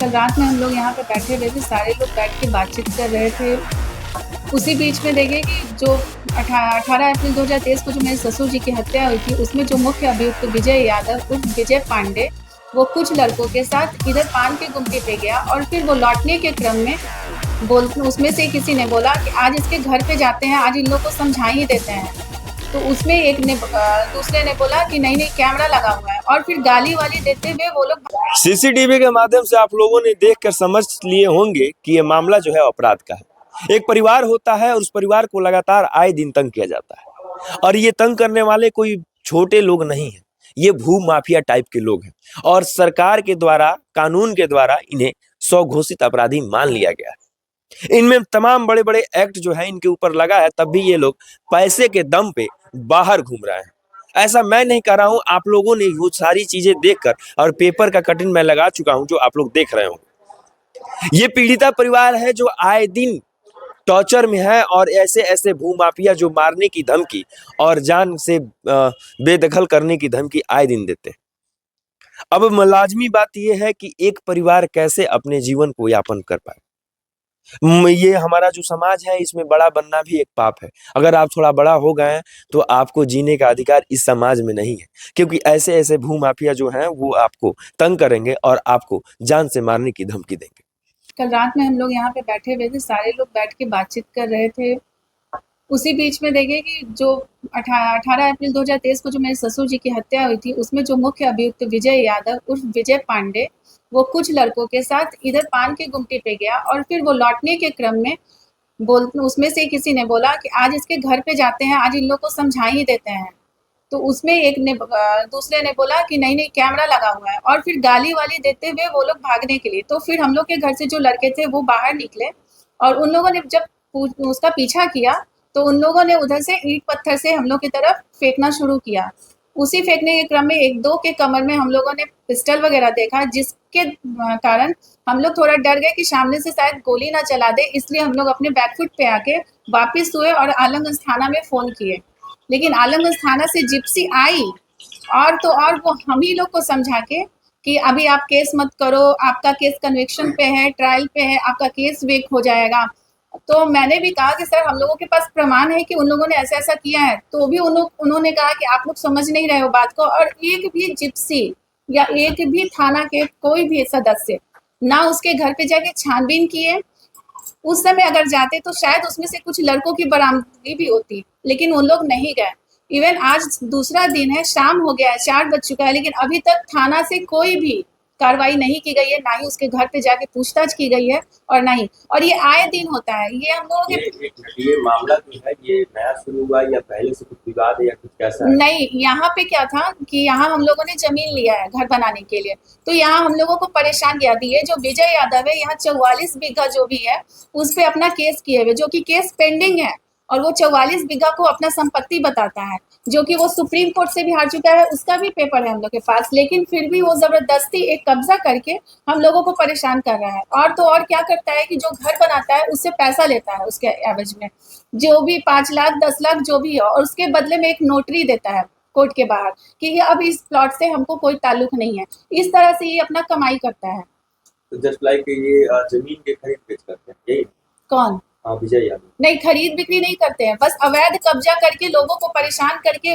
कल रात में हम लोग यहाँ पे बैठे हुए थे, सारे लोग बैठ के बातचीत कर रहे थे। उसी बीच में देखे कि जो 18 अप्रैल 2023 को जो मेरे ससुर जी की हत्या हुई थी, उसमें जो मुख्य अभियुक्त विजय यादव उर्फ विजय पांडे, वो कुछ लड़कों के साथ इधर पान की गुमटी पे गया और फिर वो लौटने के क्रम में उसमें से किसी ने बोला कि आज इसके घर पे जाते हैं, आज इन लोग को समझा ही देते हैं। तो उसमें एक ने दूसरे ने बोला कि नहीं नहीं कैमरा लगा हुआ है, और फिर गाली वाली देते हुए वो लोग। सीसीटीवी के माध्यम से आप लोगों ने देखकर समझ लिए होंगे कि ये मामला जो है अपराध का है। एक परिवार होता है और उस परिवार को लगातार आए दिन तंग किया जाता है, और ये तंग करने वाले कोई छोटे लोग नहीं है, ये भू माफिया टाइप के लोग हैं, और सरकार के द्वारा, कानून के द्वारा इन्हें स्वघोषित अपराधी मान लिया गया है। इनमें तमाम बड़े बड़े एक्ट जो है इनके ऊपर लगा है, तब भी ये लोग पैसे के दम पे बाहर घूम रहे हैं। ऐसा मैं नहीं कर रहा हूं, आप लोगों ने वो सारी चीजें देखकर, और पेपर का कटिंग मैं लगा चुका हूं जो आप लोग देख रहे हो। ये पीड़िता परिवार है जो आए दिन टॉर्चर में है, और ऐसे ऐसे भूमाफिया जो मारने की धमकी और जान से बेदखल करने की धमकी आए दिन देते हैं। अब लाजमी बात यह है कि एक परिवार कैसे अपने जीवन को यापन कर पाए। ये हमारा जो समाज है, इसमें बड़ा बनना भी एक पाप है। अगर आप थोड़ा बड़ा हो गए हैं तो आपको जीने का अधिकार इस समाज में नहीं है, क्योंकि ऐसे ऐसे भूमाफिया जो हैं वो आपको तंग करेंगे और आपको जान से मारने की धमकी देंगे। कल रात में हम लोग यहाँ पे बैठे हुए थे, सारे लोग बैठ के बातचीत कर रहे थे। उसी बीच में देखे कि जो 18 अप्रैल 2023 को जो मेरे ससुर जी की हत्या हुई थी, उसमें जो मुख्य अभियुक्त विजय यादव उर्फ विजय पांडे, वो कुछ लड़कों के साथ इधर पान की गुमटी पे गया और फिर वो लौटने के क्रम में उसमें से किसी ने बोला कि आज इसके घर पे जाते हैं, आज इन लोग को समझा ही देते हैं। तो उसमें एक ने दूसरे ने बोला कि नहीं नहीं कैमरा लगा हुआ है, और फिर गाली वाली देते हुए वो लोग भागने के लिए। तो फिर हम लोग के घर से जो लड़के थे वो बाहर निकले, और उन लोगों ने जब उसका पीछा किया तो उन लोगों ने उधर से ईंट पत्थर से हम लोग की तरफ फेंकना शुरू किया। उसी फेंकने के क्रम में एक दो के कमर में हम लोगों ने पिस्टल वगैरह देखा, जिसके कारण हम लोग थोड़ा डर गए कि सामने से शायद गोली ना चला दे, इसलिए हम लोग अपने बैकफुट पे आके वापिस हुए और आलमगंज थाना में फ़ोन किए। लेकिन आलमगंज थाना से जिप्सी आई, और तो और वो हम ही लोग को समझा के कि अभी आप केस मत करो, आपका केस कन्विक्शन पे है, ट्रायल पे है, आपका केस वेक हो जाएगा। तो मैंने भी कहा कि सर हम लोगों के पास प्रमाण है कि उन लोगों ने ऐसा ऐसा किया है। तो भी उन्होंने कहा कि आप लोग समझ नहीं रहे हो बात को, और एक भी जिप्सी या एक भी थाना के कोई भी सदस्य ना उसके घर पे जाके छानबीन किए। उस समय अगर जाते तो शायद उसमें से कुछ लड़कों की बरामदगी भी होती, लेकिन उन लोग नहीं गए। इवन आज दूसरा दिन है, शाम हो गया है, 4 बज चुका है, लेकिन अभी तक थाना से कोई भी कार्रवाई नहीं की गई है, ना ही उसके घर पे जाके पूछताछ की गई है, और ना ही। और ये आए दिन होता है, ये हम लोगों के ये मामला जो है ये नया शुरू हुआ या पहले से कुछ विवाद है या कुछ कैसा है? नहीं, यहाँ पे क्या था कि यहाँ हम लोगों ने जमीन लिया है घर बनाने के लिए, तो यहाँ हम लोगों को परेशान किया। ये जो विजय यादव है, यहाँ 44 बीघा जो भी है उस पे अपना केस किए हुए, जो कि केस पेंडिंग है, और वो 44 बीघा को अपना संपत्ति बताता है, जो कि वो सुप्रीम कोर्ट से भी हार चुका है, उसका भी पेपर है हम लोग के पास। लेकिन फिर भी वो जबरदस्ती एक कब्जा करके हम लोगों को परेशान कर रहा है। और तो और क्या करता है कि जो घर बनाता है उससे पैसा लेता है, उसके एवज में जो भी 5 लाख 10 लाख जो भी हो, और उसके बदले में एक नोटरी देता है कोर्ट के बाहर कि अब इस प्लॉट से हमको कोई ताल्लुक नहीं है। इस तरह से ये अपना कमाई करता है। तो जस्ट लाइक ये जमीन के खरीद बेच करते हैं, यही? कौन? विजय यादव नहीं, खरीद बिक्री नहीं करते हैं, बस अवैध कब्जा करके लोगों को परेशान करके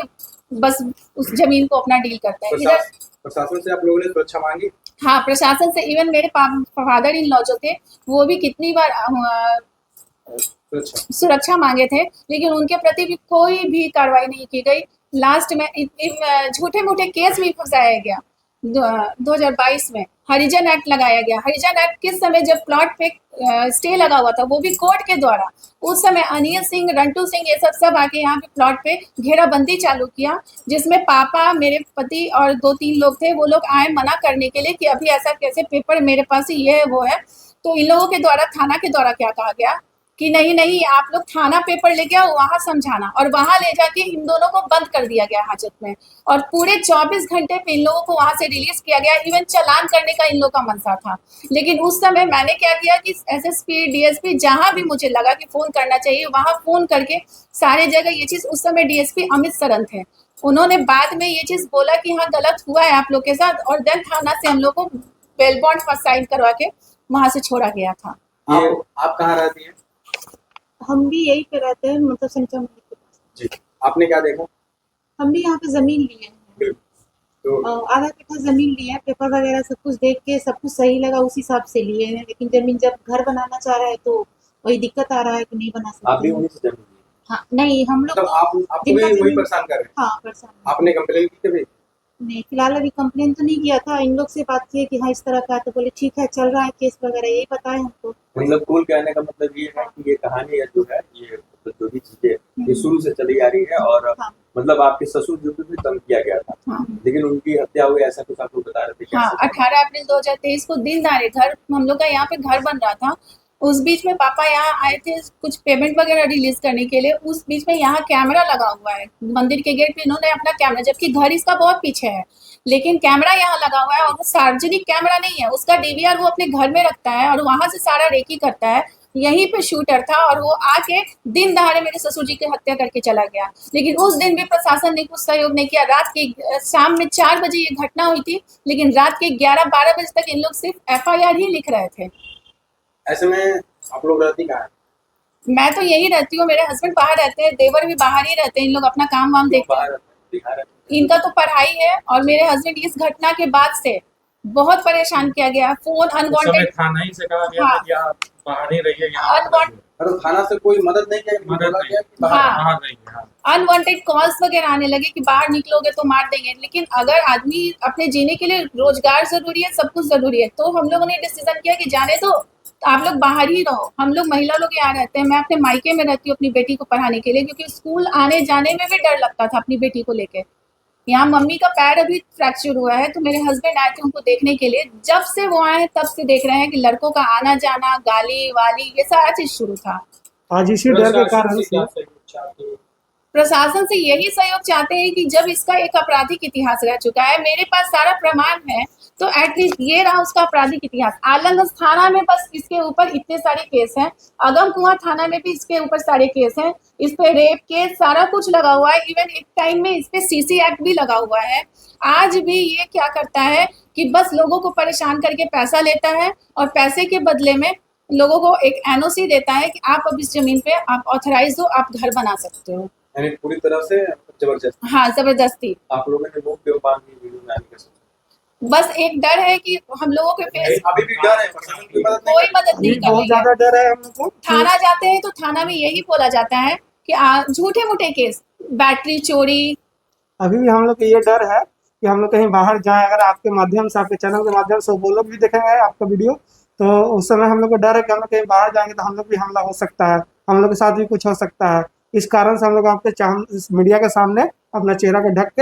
बस उस जमीन को अपना डील करते हैं। इधर प्रशासन से आप लोगों ने सुरक्षा मांगी? हाँ, प्रशासन से। इवन मेरे फादर इन लॉ जो थे वो भी कितनी बार सुरक्षा मांगे थे, लेकिन उनके प्रति भी कोई भी कार्रवाई नहीं की गई। लास्ट में झूठे मूठे केस भी फंसाया गया। 2022 में हरिजन एक्ट लगाया गया। हरिजन एक्ट किस समय, जब प्लॉट पे स्टे लगा हुआ था, वो भी कोर्ट के द्वारा। उस समय अनिल सिंह, रंटू सिंह, ये सब आके यहाँ पे प्लॉट पे घेराबंदी चालू किया, जिसमें पापा, मेरे पति और 2-3 लोग थे। वो लोग आए मना करने के लिए कि अभी ऐसा कैसे, पेपर मेरे पास ही ये है वो है। तो इन लोगों के द्वारा, थाना के द्वारा क्या कहा गया कि नहीं नहीं, आप लोग थाना पेपर लेके आओ, वहां समझाना, और वहां ले जाके इन दोनों को बंद कर दिया गया हाजत में। और पूरे 24 घंटे पे इन लोगों को वहां से रिलीज किया गया। इवन चालान करने का इन लोगों का मनसा था। लेकिन उस समय मैंने क्या किया कि एसएसपी, डीएसपी, जहां भी मुझे लगा कि फोन करना चाहिए, वहां फोन करके सारे जगह ये चीज, उस समय डीएसपी अमित सरन थे, उन्होंने बाद में ये चीज बोला कि हाँ गलत हुआ है आप लोग के साथ, और देन थाना से हम लोग को बेल बॉन्ड फर्स्ट साइन करवा के वहां से छोड़ा गया था। आप कहाँ रहती हैं? हम भी यहीं पे रहते हैं, मतलब संचा मंदिर के पास। जी, आपने क्या देखा? हम भी यहाँ पे जमीन लिए हैं, तो आधा कट्ठा जमीन लिए हैं, पेपर वगैरह सब कुछ देख के सब कुछ सही लगा, उस हिसाब से लिए हैं। लेकिन जमीन जब घर बनाना चाह रहा है तो वही दिक्कत आ रहा है कि नहीं बना आप भी सकते। वहीं से जमीन ली? हाँ नहीं, हम लोग मतलब आपको जिनका भी वही जमीन- परेशान कर रहे हैं? हाँ परेशान है। आपने कंप्लेन की कभी? नहीं, फिलहाल अभी कंप्लेन तो नहीं किया था। इन लोग से बात की कि हाँ इस तरह का है, तो बोले ठीक है चल रहा है केस वगैरह, यही बताए हमको। मतलब कुल कहने का मतलब ये है कि ये कहानी है जो है, ये मतलब जो भी चीजें ये शुरू से चली आ रही है, और हाँ। मतलब आपके ससुर जो भी तंग किया गया था, हाँ। लेकिन उनकी हत्या हुई ऐसा कुछ आप लोग बता रहे थे? हाँ, कैसे? 18 अप्रैल 2023 को दिन दहाड़े, घर हम लोग का यहाँ पे घर बन रहा था, उस बीच में पापा यहाँ आए थे कुछ पेमेंट वगैरह रिलीज करने के लिए। उस बीच में यहाँ कैमरा लगा हुआ है मंदिर के गेट पे, इन्होंने अपना कैमरा, जबकि घर इसका बहुत पीछे है, लेकिन कैमरा यहाँ लगा हुआ है, और वो सार्वजनिक कैमरा नहीं है, उसका डीवीआर वो अपने घर में रखता है और वहां से सारा रेकी करता है। यहीं पे शूटर था, और वो आके दिन दहाड़े मेरे ससुर जी की हत्या करके चला गया। लेकिन उस दिन भी प्रशासन ने कुछ सहयोग नहीं किया। रात के शाम में 4 बजे ये घटना हुई थी, लेकिन रात के 11-12 बजे तक इन लोग सिर्फ एफआईआर ही लिख रहे थे। ऐसे में आप लोग रहती कहाँ हैं? मैं तो यही रहती हूँ, मेरे हस्बैंड बाहर रहते हैं, देवर भी बाहर ही रहते हैं, इन लोग अपना काम वाम देखते हैं। बाहर रहते हैं, बिहार रहते हैं? इनका तो पढ़ाई है, और मेरे हस्बैंड इस घटना के बाद से बहुत परेशान किया गया। फोन उस समय अनवांटेड, थाना ही से कहा गया हाँ। था कि आप बाहर ही रहिए, यहाँ अनवांट- मतलब थाना से कोई मदद नहीं किया? मदद बोला नहीं। गया कि बाहर? हाँ। बाहर रहिए, हाँ। अनवांटेड कॉल्स वगैरह आने लगे कि बाहर निकलोगे तो मार देंगे। लेकिन अगर आदमी अपने जीने के लिए, रोजगार जरूरी है, सब कुछ जरूरी है, तो हम लोगों ने डिसीजन किया कि जाने दो, तो आप लोग बाहर ही रहो। हम लोग महिला लोग यहाँ रहते हैं, मैं अपने मायके में रहती हूँ अपनी बेटी को पढ़ाने के लिए, क्योंकि स्कूल आने जाने में भी डर लगता था अपनी बेटी को लेके। यहाँ मम्मी का पैर अभी फ्रैक्चर हुआ है, तो मेरे हस्बैंड आए थे उनको देखने के लिए। जब से वो आए हैं तब से देख रहे हैं कि लड़कों का आना जाना, गाली वाली, ये सारा चीज शुरू था। आज इसी डर के कारण से प्रशासन से यही सहयोग चाहते हैं कि जब इसका एक आपराधिक इतिहास रह चुका है, मेरे पास सारा प्रमाण है, तो एटलीस्ट ये रहा उसका आपराधिक इतिहास। आलमगंज थाना में बस इसके ऊपर इतने सारे केस हैं, अगम कुआं थाना में भी इसके ऊपर सारे केस हैं, इस पे रेप केस सारा कुछ लगा हुआ है। इवन एक टाइम में इस पे सीसी एक्ट भी लगा हुआ है। आज भी ये क्या करता है कि बस लोगों को परेशान करके पैसा लेता है, और पैसे के बदले में लोगों को एक एनओसी देता है कि आप अब इस जमीन पे आप ऑथराइज हो, आप घर बना सकते हो। यानी पूरी तरह से जबरदस्त हाँ, जबरदस्ती। आप लोगों ने मुंह क्यों बांध दी वीडियो में आने का सोचा? बस एक डर है कि हम लोगों के फेस अभी भी डर है, प्रशासन की मदद नहीं कोई मदद नहीं कर बहुत रही है। ज्यादा डर है हम लोग को। थाना जाते हैं तो थाना में यही बोला जाता है कि झूठे मूठे केस, बैटरी चोरी। अभी भी हम लोग को ये डर है कि हम लोग कहीं बाहर जाएं, अगर आपके माध्यम से, आपके चैनल के माध्यम से वो लोग भी देखेंगे आपका वीडियो, तो उस समय हम लोग को डर है कि हम लोग कहीं बाहर जाएंगे तो हम लोग भी हमला हो सकता है, हम लोग के साथ भी कुछ हो सकता है। इस कारण से हम लोग आपके मीडिया के सामने अपना चेहरा को ढक के